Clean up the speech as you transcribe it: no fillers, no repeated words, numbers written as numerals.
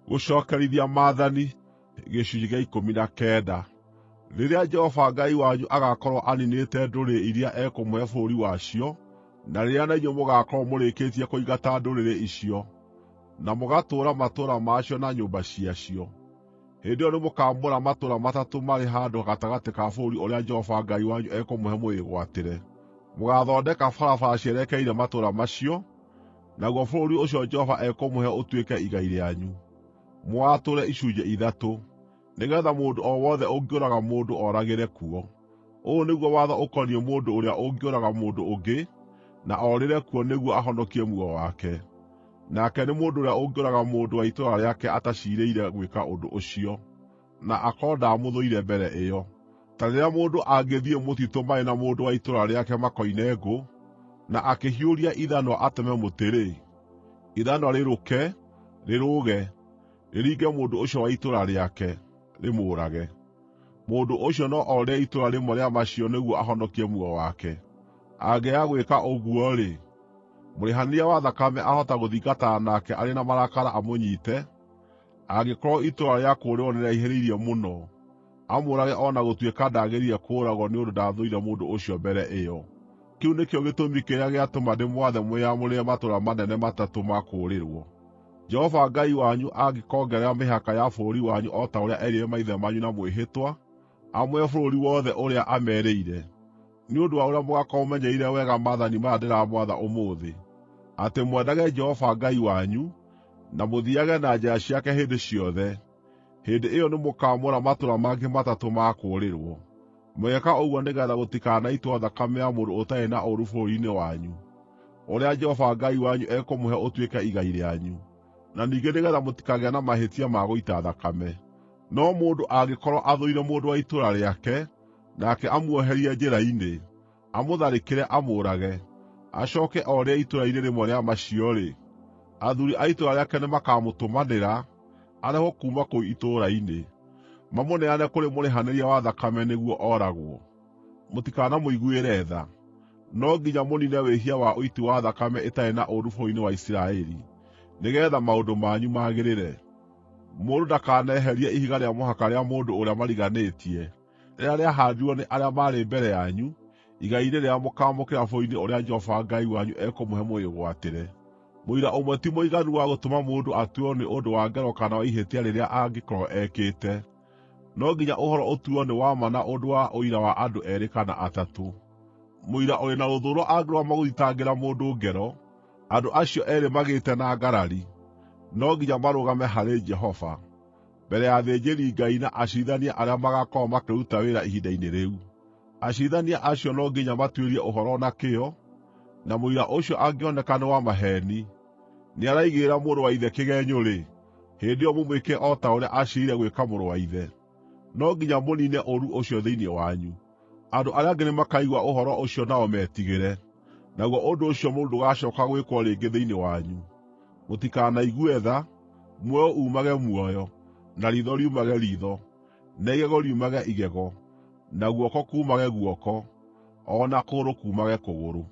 Gucokerithia Mathani, gĩcunjĩ gĩa 19. Rĩrĩa Jehova Ngai wanyu agaakorwo aninĩte ndũrĩrĩ iria ekũmũhe bũrũri wacio, na rĩrĩa na inyuĩ mũgaakorwo mũrĩkĩtie kũingata ndũrĩrĩ icio, na mũgatũũra matũũra macio na nyũmba ciacio, hĩndĩ ĩyo nĩmũkamũra matũũra matatũ marĩ handũ gatagatĩ ka bũrũri ũrĩa Jehova Ngai wanyu ekũmũhe mũwĩgwatĩre. Mũgaathondeka barabara cierekeire matũũra macio, naguo bũrũri ũcio Jehova ekũmũhe ũtuĩke igai rĩanyu. Mũwatũre icunjĩ ithatũ, nĩgeetha mũndũ o wothe ũngĩũraga mũndũ oragĩre kuo. Ũũ nĩguo watho ũkoniĩ mũndũ ũrĩa ũngĩũraga mũndũ ũngĩ, na orĩre kuo nĩguo ahonokie muoyo wake. Nake nĩ mũndũ ũrĩa ũngĩũraga mũndũ wa itũũra rĩake ataciirĩire gwĩka ũndũ ũcio, na akorwo ndaamũthũire mbere ĩyo. Ta rĩrĩa mũndũ angĩthiĩ mũtitũ marĩ na mũndũ wa itũũra rĩake makoine ngũ, na akĩhiũria ithanwa ateme mũtĩ-rĩ, ithanwa rĩrũke, rĩrũũge, rĩringe mũndũ ũcio wa itũũra rĩake, rĩmũũrage. Mũndũ ũcio no orĩre itũũra rĩmwe rĩa macio nĩguo ahonokie muoyo wake. Angĩaga gwĩka ũguo-rĩ, mũrĩhanĩria wa thakame ahota gũthingatana nake arĩ na marakara amũnyiite, angĩkorwo itũũra rĩa kũũrĩrwo nĩrĩraihĩrĩirie mũno, amũũrage o na gũtuĩka ndagĩrĩire kũũragwo nĩ ũndũ ndathũire mũndũ ũcio mbere ĩyo. Kĩu nĩkĩo gĩtũmi kĩrĩa gĩatũma ndĩmwathe mwĩamũrĩre matũũra manene matatũ ma kũũrĩrwo. Jehova Ngai wanyu angĩkongerera mĩhaka ya bũrũri wanyu o ta ũrĩa erĩire maithe manyu na mwĩhĩtwa, amũhe bũrũri wothe ũrĩa amerĩire, nĩ ũndũ wa ũrĩa mũgaakorwo mũmenyereire wega maathani maya ndĩramwatha ũmũthĩ, atĩ mwendage Jehova Ngai wanyu, na mũthiage na njĩra ciake hĩndĩ ciothe, hĩndĩ ĩyo nĩmũkamũra matũũra mangĩ matatũ ma kũũrĩrwo. Mũgeeka ũguo nĩgeetha gũtikanaitwo thakame ya mũndũ ũtarĩ na ũũru bũrũri-inĩ wanyu, ũrĩa Jehova Ngai wanyu ekũmũhe ũtuĩke igai rĩanyu, na ningĩ nĩgeetha mũtikagĩe na mahĩtia ma gũita thakame. No mũndũ angĩkorwo athũire mũndũ wa itũũra rĩake, nake amuoherie njĩra-inĩ, amũtharĩkĩre amũũrage, acooke orĩre itũũra-inĩ rĩmwe rĩa macio-rĩ, athuuri a itũũra rĩake nĩmakamũtũmanĩra arehwo kuuma kũu itũũra-inĩ, mamũneane kũrĩ mũrĩhanĩria wa thakame nĩguo oragwo. Mũtikanamũiguĩre tha. No nginya mũniine wĩhia wa ũiti wa thakame ĩtarĩ na ũũru bũrũri-inĩ wa Isiraeli, nĩgeetha maũndũ manyu magĩrĩre. Mũndũ ndakaneherie ihiga rĩa mũhaka rĩa mũndũ ũrĩa mariganĩtie, rĩrĩa rĩahaandirwo nĩ arĩa maarĩ mbere yanyu, igai-inĩ rĩrĩa mũkaamũkĩra bũrũri-inĩ ũrĩa Jehova Ngai wanyu ekũmũhe mũwĩgwatĩre. Mũira ũmwe ti mũiganu wa gũtũma mũndũ atuĩrwo nĩ ũndũ wa ngero kana wa ihĩtia rĩrĩa angĩkorwo ekĩte. No nginya ũhoro ũtuuo nĩ wa ma na ũndũ wa ũira wa andũ eerĩ kana atatũ. Mũira ũrĩ na rũthũũro angĩrũgama magũthitangĩra mũndũ ngero, andũ acio eerĩ magĩte na ngarari, no nginya marũgame harĩ Jehova, mbere ya athĩnjĩri-Ngai na aciirithania arĩa magaakorwo makĩruta wĩra ihinda-inĩ rĩu. Aciirithania acio no nginya matuĩrie ũhoro na kĩyo, na mũira ũcio angĩoneka nĩ wa maheeni, nĩaraigĩrĩra mũrũ wa ithe kĩgeenyo-rĩ, hĩndĩ ĩyo mũmwĩke o ta ũrĩa aciirĩire gwĩka mũrũ wa ithe. No nginya mũniine ũũru ũcio thĩinĩ wanyu. Andũ arĩa angĩ nĩmakaigua ũhoro ũcio nao metigĩre, naguo ũndũ ũcio mũũru ndũgacooka gwĩkwo rĩngĩ thĩinĩ wanyu. Mũtikanaigue tha, muoyo uumage muoyo, na riitho riumage riitho, na igego riumage igego, na guoko kuumage guoko, o na kũgũrũ kuumage kũgũrũ.